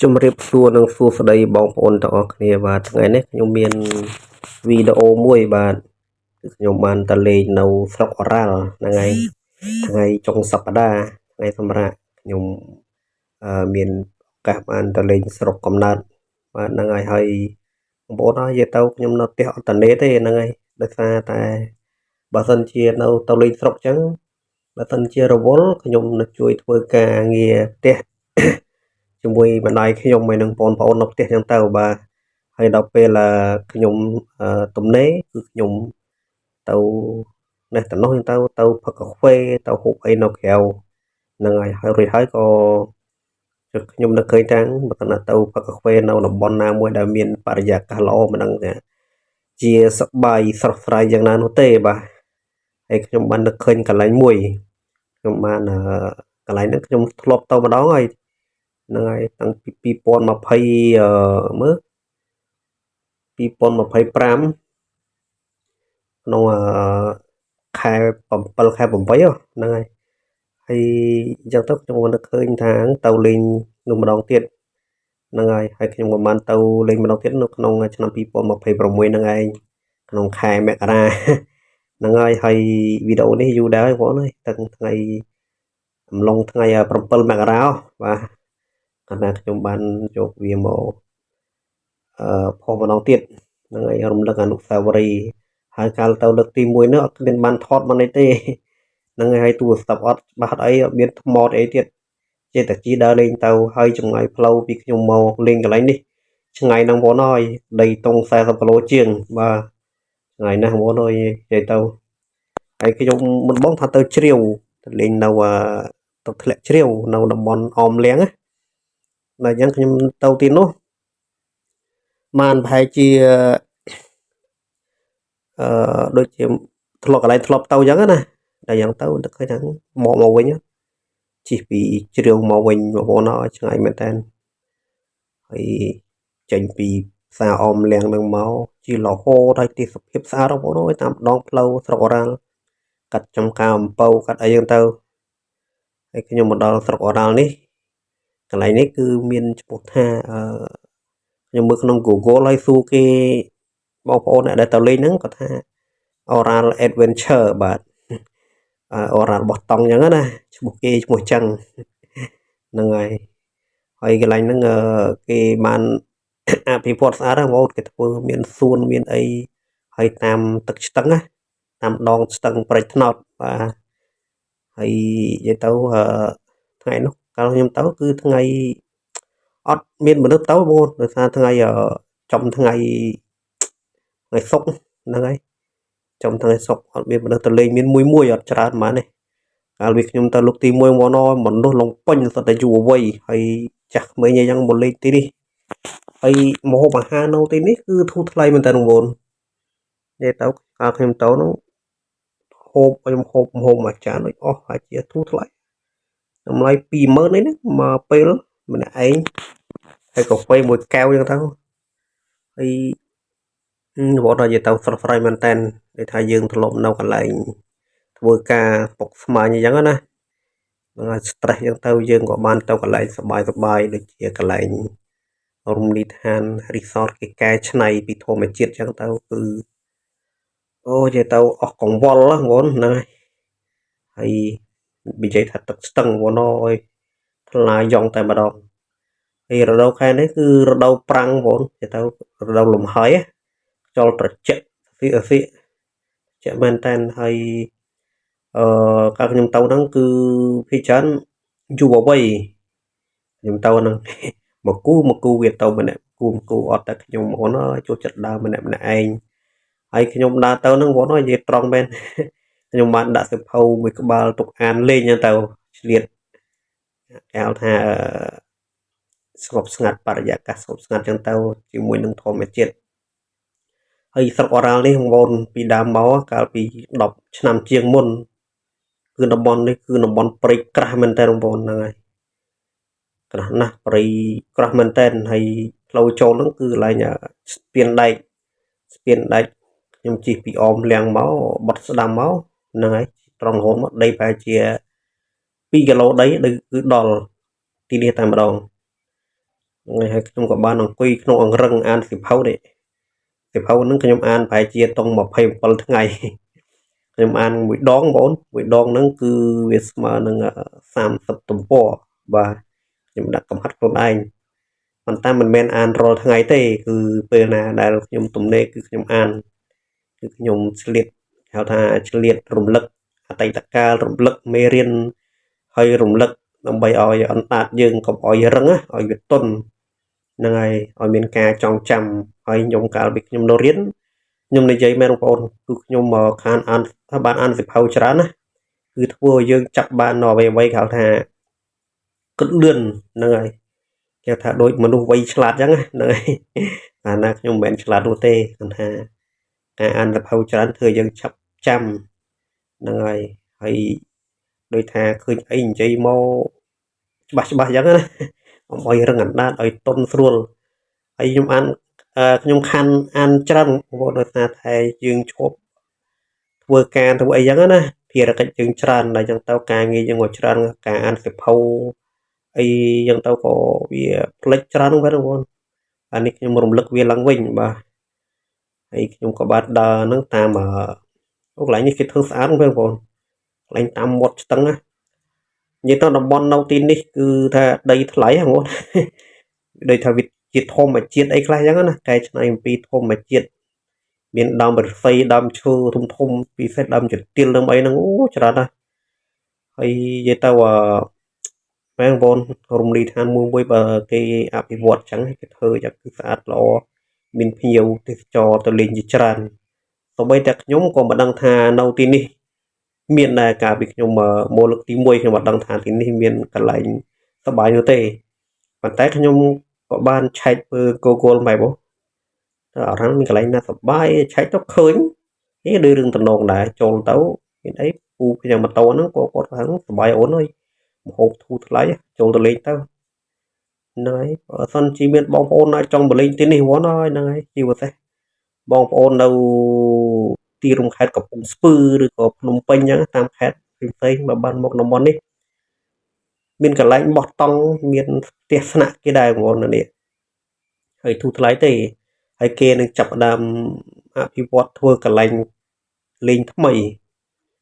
ជំរាបសួរនិងសួស្តីបងប្អូនទាំងអស់គ្នាបាទថ្ងៃនេះខ្ញុំមានវីដេអូមួយបាទគឺខ្ញុំបានទៅលេងនៅស្រុកអូរ៉ាល់ហ្នឹងហើយថ្ងៃចុងសប្តាហ៍ថ្ងៃសម្រាប់ខ្ញុំមានឱកាសបានទៅលេងស្រុកកំណើតបាទហ្នឹងហើយបងប្អូននិយាយទៅខ្ញុំនៅផ្ទះអត់តនេតទេហ្នឹងហើយដោយសារតែបើសិនជានៅទៅលេងស្រុកអញ្ចឹងបើសិនជារវល់ខ្ញុំនឹងជួយធ្វើការងារផ្ទះ ជាមួយម្ដាយខ្ញុំហើយនឹងបងប្អូននៅផ្ទះចឹងទៅបាទហើយដល់ពេលខ្ញុំទំនេរគឺខ្ញុំទៅនេះទៅនោះចឹងទៅផឹកកាហ្វេទៅហូបអីនៅក្រៅហ្នឹងហើយរួចហើយក៏ខ្ញុំនឹកឃើញថាបើតើទៅផឹកកាហ្វេនៅតំបន់ណាមួយដែលមានបរិយាកាសល្អមិនដឹងថាជាសប្បាយស្រស់ស្រាយយ៉ាងណានោះទេបាទហើយខ្ញុំបាននឹកឃើញកន្លែងមួយខ្ញុំបានកន្លែងហ្នឹងខ្ញុំធ្លាប់ទៅម្ដងហើយហ្នឹងហើយតាំងពី2020មើល2025ក្នុងខែ7ខែ8ហ្នឹងហើយហើយអញ្ចឹងទៅខ្ញុំនឹកឃើញថាទៅលេងនោះម្ដងទៀតហ្នឹងហើយខ្ញុំក៏បានទៅលេងម្ដងទៀតនៅក្នុងឆ្នាំ2026ហ្នឹងឯងក្នុងខែមករាហ្នឹងហើយវីដេអូនេះយូរដែរបងប្អូនអើយតាំងថ្ងៃអំឡុងថ្ងៃ7មករាបាទកាលណាខ្ញុំបានយកវាមកផុសម្ដងទៀតហ្នឹងហើយរំលឹកអនុស្សាវរីយ៍ហើយកាលទៅលើកទី1នោះអត់មានបានថតមកនេះទេហ្នឹងហើយទូរស័ព្ទអត់ច្បាស់អីអត់មានថ្មអីទៀតចេះតែជិះដើរលេងទៅហើយចម្ងាយផ្លូវពីខ្ញុំមកលេងកន្លែងនេះឆ្ងាយហ្នឹងបងប្អូនអើយដីតុង40គីឡូជាងបាទឆ្ងាយណាស់បងប្អូនអើយនិយាយទៅហើយខ្ញុំមិនបងថាទៅជ្រាវទៅលេងនៅទៅធ្លាក់ជ្រាវនៅតំបន់អមលៀងណាដល់អញ្ចឹងខ្ញុំទៅទីនោះបានប្រហែលជាដូចជាធ្លាប់កន្លែងធ្លាប់ទៅអញ្ចឹងណាដល់យ៉ាងទៅនឹកឃើញថាមកវិញជិះពីជ្រាវមកវិញបងប្អូនអើយឆ្ងាយមែនតើហើយចេញពីផ្សារអមលៀងនឹងមកជិះរហូតដល់ទេសភាពស្អាតបងប្អូនអើយតាមដងផ្លូវស្រុកអូរ៉ាល់កាត់ចំការអំពៅកាត់អីហ្នឹងទៅហើយខ្ញុំមកដល់ស្រុកអូរ៉ាល់នេះកន្លែងនេះគឺមានឈ្មោះថាខ្ញុំមើលក្នុង Google ហើយសួរគេបងប្អូនអ្នកដែលទៅលេងហ្នឹងគាត់ថា Oral Adventure បាទOral របស់តង់អញ្ចឹងណាឈ្មោះគេឈ្មោះចឹងហ្នឹងហើយកន្លែងហ្នឹងគេបានអភិវឌ្ឍស្អាតណាស់បងប្អូនគេធ្វើមានសួនមានអីហើយតាមទឹកស្ទឹងណាតាមដងស្ទឹងព្រែកត្នោតបាទហើយនិយាយទៅថ្ងៃនោះកាលខ្ញុំទៅគឺថ្ងៃអត់មានមនុស្សទៅបងប្អូនដោយសារថ្ងៃចំថ្ងៃសុក្រហ្នឹងហើយចំថ្ងៃសុក្រអត់មានមនុស្សទៅលេងមានមួយអត់ច្រើនហ្មងនេះកាលពីខ្ញុំទៅលោកទី1មកណមនុស្សលងពេញសុទ្ធតែយុវវ័យហើយចាស់ក្មេងអីចឹងមកលេងទីនេះហើយម្ហូបអាហារនៅទីនេះគឺធូរថ្លៃមែនតើបងប្អូននិយាយទៅកាលខ្ញុំទៅនោះខ្ញុំហូបម្ហូបមួយចានដូចអស់ហើយជាធូរថ្លៃតម្លៃ20000នេះមកពេលម្នាក់ឯងហើយកាហ្វេមួយកែវចឹងទៅហើយបងប្អូននិយាយទៅស្រស់ស្រាយមែនតើដូចថាយើងធ្លាប់នៅកន្លែងធ្វើការពុកស្មាញអញ្ចឹងណាហ្នឹងហើយ stress អញ្ចឹងទៅយើងក៏បានទៅកន្លែងសប្បាយដូចជាកន្លែងរមណីយដ្ឋាន resort គេកែច្នៃពីធម្មជាតិអញ្ចឹងទៅគឺអូនិយាយទៅអស់កង្វល់បងប្អូនហ្នឹងហើយនិយាយថាទឹកស្ទឹងបងប្អូនអើយថ្លាយ៉ងតែម្ដងហើយរដូវខែនេះគឺរដូវប្រាំងបងប្អូននិយាយទៅរដូវលំហែខ្យល់ត្រជាក់ជាក់មែនតើហើយកាលខ្ញុំទៅហ្នឹងគឺភាគច្រើនយុវវ័យខ្ញុំទៅហ្នឹងមកគូវាទៅម្នាក់គូអត់តែខ្ញុំបងប្អូនអើយចូលចិត្តដើរម្នាក់ឯងហើយខ្ញុំដើរទៅហ្នឹងបងប្អូនអើយនិយាយត្រង់មែនខ្ញុំបានដាក់សៀវភៅមួយក្បាលទុកអានលេងហ្នឹងទៅឆ្លៀតគេហៅថាស្ងប់ស្ងាត់បរិយាកាសស្ងប់ស្ងាត់ចឹងទៅជាមួយនឹងធម្មជាតិហើយស្រុកអូរ៉ាល់នេះបងប្អូនពីដើមមកកាលពី10ឆ្នាំជាងមុនគឺតំបន់នេះគឺតំបន់ព្រៃក្រាស់មែនតើបងប្អូនហ្នឹងហើយក្រាស់ណាស់ព្រៃក្រាស់មែនតើហើយផ្លូវចូលហ្នឹងគឺកន្លែងស្ពានដែកខ្ញុំជិះពីអមលៀងមកបត់ស្ដាំមកហ្នឹងហើយត្រង់រហូតមកដីប្រហែលជា2គីឡូដីគឺដល់ទីនេះតែម្ដង ថ្ងៃហើយខ្ញុំក៏បានអង្គុយក្នុងអង្រឹងអានសៀវភៅនេះសៀវភៅហ្នឹងខ្ញុំអានប្រហែលជាតុង27ថ្ងៃខ្ញុំអានមួយដងបងមួយដងហ្នឹងគឺវាស្មើនឹង30ទំព័របាទខ្ញុំដាក់កំហិតខ្លួនឯងប៉ុន្តែមិនមែនអានរាល់ថ្ងៃទេគឺពេលណាដែលខ្ញុំទំនេរគឺខ្ញុំអានគឺខ្ញុំឆ្លៀតហៅថាឆ្លៀតរំលឹកអតីតកាលរំលឹកមេរៀនហើយរំលឹកដើម្បីឲ្យអណ្ដាតយើងកុំឲ្យរឹងឲ្យវាទន់ហ្នឹងហើយឲ្យមានការចងចាំហើយខ្ញុំកាលពីខ្ញុំនៅរៀនខ្ញុំនិយាយមែនបងប្អូនគឺខ្ញុំខានអានបានអានសៀវភៅច្រើនណាគឺធ្វើឲ្យយើងចាប់បាននៅអ្វីៗគេហៅថាគិតលឿនហ្នឹងហើយគេថាដូចមនុស្សវ័យឆ្លាតអញ្ចឹងហ្នឹងហើយអាណាខ្ញុំមិនមែនឆ្លាតនោះទេគាត់ថាការអានសៀវភៅច្រើនធ្វើយើងឆាប់ចាំហ្នឹងហើយដូចថាឃើញអីនិយាយមកច្បាស់អញ្ចឹងណាកុំឲ្យរឹងអណ្ដាតឲ្យទន់ស្រួលហើយខ្ញុំអានខ្ញុំខានអានច្រើនព្រោះដោយសារតែយើងឈប់ធ្វើការធ្វើអីចឹងណាភារកិច្ចយើងច្រើនដល់ចឹងទៅការងារយើងក៏ច្រើនការអានសៀវភៅអីចឹងទៅក៏វាផ្លិចច្រើនមែនបងប្អូនអានេះខ្ញុំរំលឹកវាឡើងវិញបាទហើយខ្ញុំក៏បានដើរហ្នឹងតាមកន្លែងនេះគេធ្វើស្អាតបងប្អូនកន្លែងតាមមាត់ស្ទឹងណានិយាយទៅតំបន់នៅទីនេះគឺថាដីថ្លៃហ្នឹងបងប្អូនដូចថាវាជាធម្មជាតិអីខ្លះចឹងណាកែច្នៃអំពីធម្មជាតិមានដើមឫស្សីដើមឈើធំធំពិសេសដើមជទាលដើមអីហ្នឹងអូច្រើនណាស់ហើយនិយាយទៅមែនបងប្អូនរំលីឋានមួយបើគេអភិវឌ្ឍចឹងគេធ្វើយ៉ាងគឺស្អាតល្អមានភ្ញៀវទេសចរទៅលេងជាច្រើនសូម្បីតែខ្ញុំក៏មិនដឹងថានៅទីនេះមានដែរកាលពីខ្ញុំមកលើកទី1ខ្ញុំមិនដឹងថាទីនេះមានកន្លែងសប្បាយនោះទេប៉ុន្តែខ្ញុំក៏បានឆែកមើល Google Map ទៅអរហ្នឹងមានកន្លែងណាសប្បាយឆែកទៅឃើញដូចរឿងតំណងដែរចូលទៅមានអីពូខ្ញុំម៉ូតូហ្នឹងក៏គាត់ថាសប្បាយអូនអើយម្ហូបធូរថ្លៃចូលទៅលេងទៅហ្នឹងហើយបើសិនជាមានបងប្អូនអាចចង់ទៅលេងទីនេះហ្មងហើយហ្នឹងហើយជាពិសេសបងប្អូននៅទីរួមខេត្តកំពង់ស្ពឺឬក៏ភ្នំពេញអញ្ចឹងតាមខេត្តផ្សេងៗបើបានមកតំបន់នេះមានកន្លែងបោះតង់មានផ្ទះស្នាក់គេដែរបងប្អូននេះហើយធូរថ្លៃទេហើយគេនឹងចាប់ផ្ដើមអភិវឌ្ឍធ្វើកន្លែងលេងថ្មី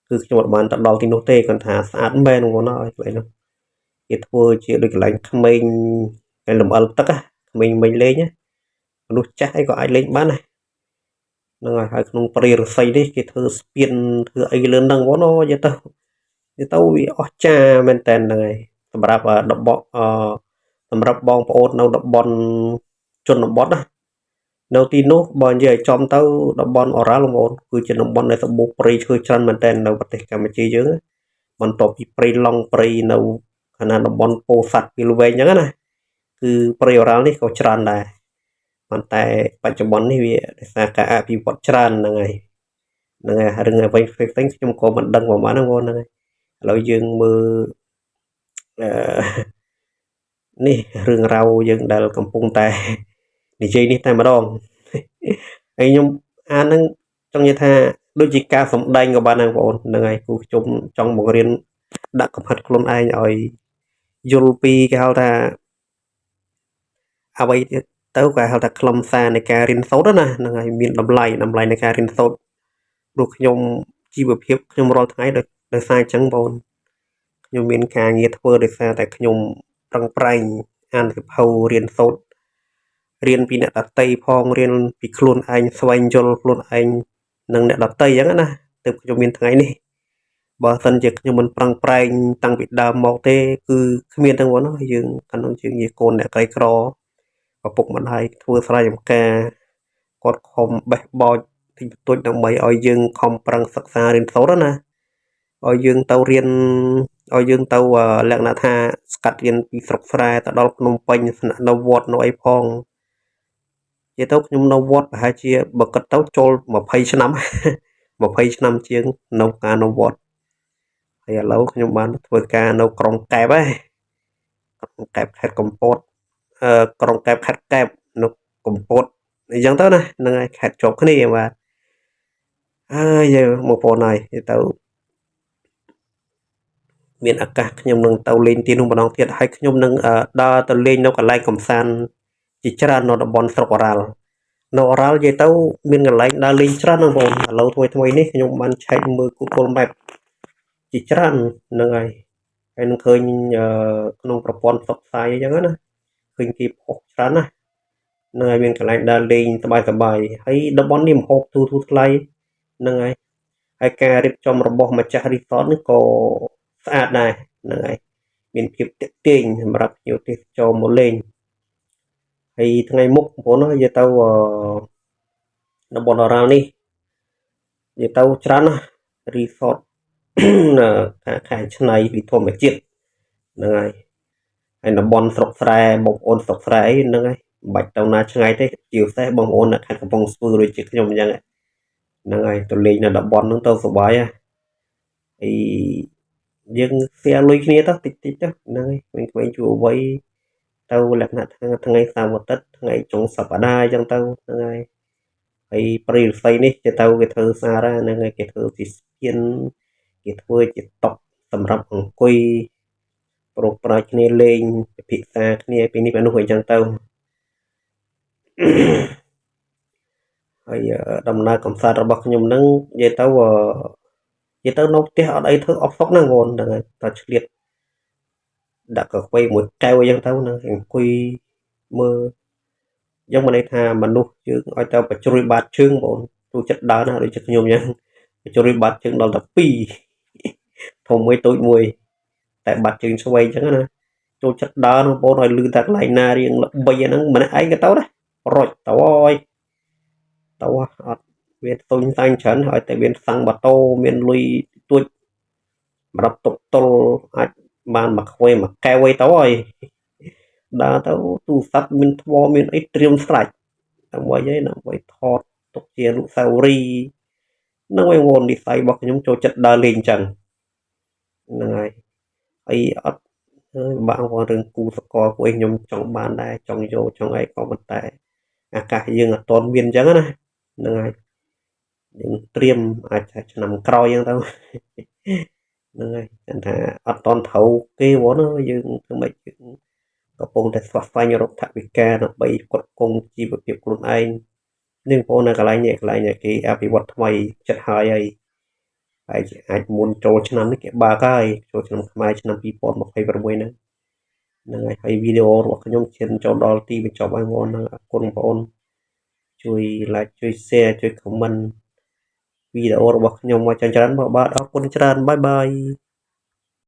គឺខ្ញុំអត់បានទៅដល់ទីនោះទេគាត់ថាស្អាតមែនបងប្អូនហើយកន្លែងនោះគេធ្វើជាដូចកន្លែងក្មេងកន្លែងលំអិលទឹកក្មេងមិញលេងមនុស្សចាស់អីក៏អាចលេងបានដែរហ្នឹងហើយក្នុងព្រៃឫស្សីនេះគេធ្វើស្ពានធ្វើអីលើហ្នឹងបងប្អូននិយាយទៅវាអស្ចារ្យមែនតើហ្នឹងហើយសម្រាប់តំបន់សម្រាប់បងប្អូននៅតំបន់ជនបទណានៅទីនោះបើនិយាយឲ្យចំទៅតំបន់អូរ៉ាល់បងប្អូនគឺជាតំបន់ដែលសម្បូរព្រៃឈើច្រើនមែនតើនៅប្រទេសកម្ពុជាយើងបន្ទាប់ពីព្រៃឡង់ព្រៃនៅខណៈតំបន់ពោធិ៍សាត់ពីលវែងអញ្ចឹងណាគឺព្រៃអូរ៉ាល់នេះក៏ច្រើនដែរប៉ុន្តែបច្ចុប្បន្ននេះវាដោយសារការអភិវឌ្ឍច្រើនហ្នឹងហើយរឿងអ្វីផ្សេងៗខ្ញុំក៏មិនដឹងប្រហែលហ្នឹងបងហ្នឹងហើយឥឡូវយើងមើលអឺនេះរឿងរ៉ាវយើងដែលកំពុងតែនិយាយនេះតែម្ដងហើយខ្ញុំអានហ្នឹងចង់និយាយថាដូចជាការសំដែងក៏បានដែរបងប្អូនហ្នឹងហើយគូខ្ញុំចង់បង្រៀនដាក់កំហិតខ្លួនឯងឲ្យយល់ពីគេហៅថាអ្វីទៅគេហៅថាខ្លឹមសារនៃការរៀនសូត្រណាហ្នឹងហើយមានតម្លៃនៃការរៀនសូត្រព្រោះខ្ញុំជីវភាពខ្ញុំរាល់ថ្ងៃដោយសារអញ្ចឹងបងខ្ញុំមានការងារធ្វើដោយសារតែខ្ញុំប្រឹងប្រែងអានសៀវភៅរៀនសូត្ររៀនពីអ្នកដតីផងរៀនពីខ្លួនឯងស្វែងយល់ខ្លួនឯងនិងអ្នកដតីអញ្ចឹងណាទើបខ្ញុំមានថ្ងៃនេះបើសិនជាខ្ញុំមិនប្រឹងប្រែងតាំងពីដើមមកទេគឺគ្មានទាំងហ្នឹងយើងកាលនោះយើងជាកូនអ្នកក្រីក្រឪពុកម្ដាយធ្វើស្រែចម្ការគាត់ខំបេះបោចតិចបន្តួចដើម្បីឲ្យយើងខំប្រឹងសិក្សារៀនសូត្រណាឲ្យយើងទៅរៀនឲ្យយើងទៅលក្ខណៈថាស្កាត់រៀនពីស្រុកស្រែទៅដល់ភ្នំពេញស្នាក់នៅវត្តនៅអីផងនិយាយទៅខ្ញុំនៅវត្តប្រហែលជាបើគិតទៅចូល20ឆ្នាំ20ឆ្នាំជាងនៅការនៅវត្តហើយឥឡូវខ្ញុំបានធ្វើការនៅក្រុងកែបក្រុងកែបខេត្តកំពតក្រុងកែបខេត្តកែបនៅកំពតអញ្ចឹងទៅណាហ្នឹងហើយខេត្តជាប់គ្នាបាទហើយបងប្អូនហើយទៅ មានឱកាសខ្ញុំនឹងទៅលេងទីនោះម្ដងទៀតហើយខ្ញុំនឹងដើរទៅលេងនៅកន្លែងកំសាន្តជាច្រើននៅតំបន់ស្រុកអូរ៉ាល់នៅអូរ៉ាល់និយាយទៅមានកន្លែងដើរលេងច្រើនណាស់បងឥឡូវថ្មីនេះខ្ញុំបានឆែកមើល Google Map ជាច្រើនហ្នឹងហើយហើយនឹងឃើញក្នុងប្រព័ន្ធផ្សព្វផ្សាយអីចឹងណាឃើញគេផុសច្រើនណាស់ហ្នឹងហើយមានកន្លែងដើរលេងសប្បាយៗហើយតំបន់នេះម្ហូបទូថ្លៃហ្នឹងហើយហើយការរៀបចំរបស់ម្ចាស់ resort នេះក៏ស្អាតដែរហ្នឹងហើយមានភាពទាក់ទាញសម្រាប់ភ្ញៀវទេសចរមកលេងហើយថ្ងៃមុខបងប្អូននិយាយទៅតំបន់អូរ៉ាល់នេះនិយាយទៅច្រើនណាស់ resort ខាងឆ្នៃពីធម្មជាតិហ្នឹងហើយហើយតំបន់ស្រុកស្រែបងប្អូនស្រុកស្រែអីហ្នឹងហើយមិនបាច់ទៅណាឆ្ងាយទេជាពិសេសបងប្អូននៅខេត្តកំពង់ស្ពឺដូចជាខ្ញុំអញ្ចឹងហ្នឹងហើយទៅលេងនៅតំបន់ហ្នឹងទៅសប្បាយហើយយើងផ្សាយលុយគ្នាទៅតិចតិចទៅហ្នឹងហើយក្មេងៗជួវ័យទៅលក្ខណៈថ្ងៃសៅរ៍អាទិត្យថ្ងៃចុងសប្តាហ៍អញ្ចឹងទៅហ្នឹងហើយព្រៃឫស្សីនេះគេទៅគេធ្វើស្អាតហ្នឹងហើយគេធ្វើជាស្ពានគេធ្វើជាតុសម្រាប់អង្គុយប្រុសប្រាជ្ញគ្នាលេងពិភាក្សាគ្នាពីនេះពីនោះអីចឹងទៅហើយដំណើរកំសាន្តរបស់ខ្ញុំហ្នឹងនិយាយទៅនៅផ្ទះអត់អីធ្វើអត់សុខណាបងប្អូនហ្នឹងហើយតើឆ្លៀតដាក់កាហ្វេមួយកែវអីចឹងទៅហ្នឹងអង្គុយមើលយ៉ាងមិនន័យថាមនុស្សយើងឲ្យទៅបជ្រួយបាតជើងបងទូចិត្តដើរណាដូចជាខ្ញុំចឹងបជ្រួយបាតជើងដល់តែ2ធំមួយតូចមួយតែបាត់ជើងឆ្វេងចឹងណាចូលចិត្តដើរបងប្អូនឲ្យលឺតែកន្លែងណារៀងល្បីហ្នឹងម្នាក់ឯងក៏ទៅដែររត់ទៅអើយទៅអត់វាទុញសាញ់ច្រើនឲ្យតែមានសាំងម៉ូតូមានលុយទួចសម្រាប់តុកតុលអាចបានមួយខ្វេមួយកែវអីទៅហើយដើរទៅទូរស័ព្ទមានថ្មមានអីត្រៀមស្រេចដើម្បីអីដើម្បីថតទុកជាអនុស្សាវរីយ៍ហ្នឹងឯងបងនិស័យរបស់ខ្ញុំចូលចិត្តដើរលេងចឹងហ្នឹងហើយហើយអត់បាក់បងរឿងគូសកលពួកឯងខ្ញុំចង់បានដែរចង់យកចង់អីក៏ប៉ុន្តែឱកាសយើងអត់ទាន់មានអញ្ចឹងណាហ្នឹងហើយយើងត្រៀមអាចឆ្នាំក្រោយអញ្ចឹងទៅហ្នឹងហើយគាត់ថាអត់ទាន់ត្រូវគេបងណាយើងធ្វើម៉េចយើងកំពុងតែស្វះស្វែងរកថវិកាដើម្បីផ្គត់ផ្គង់ជីវភាពខ្លួនឯងនឹងបងនៅកន្លែងនេះកន្លែងគេអភិវឌ្ឍថ្មីចិត្តហើយអាចមុនចូលឆ្នាំនេះគេបើកហើយចូលឆ្នាំខ្មែរឆ្នាំ2026ហ្នឹងហើយវីដេអូរបស់ខ្ញុំឈានចូលដល់ទីបញ្ចប់ហើយបងអរគុណបងប្អូនជួយ like ជួយ share ជួយ comment វីដេអូរបស់ខ្ញុំមកច្រើនៗបាទអរគុណច្រើនបាយបាយ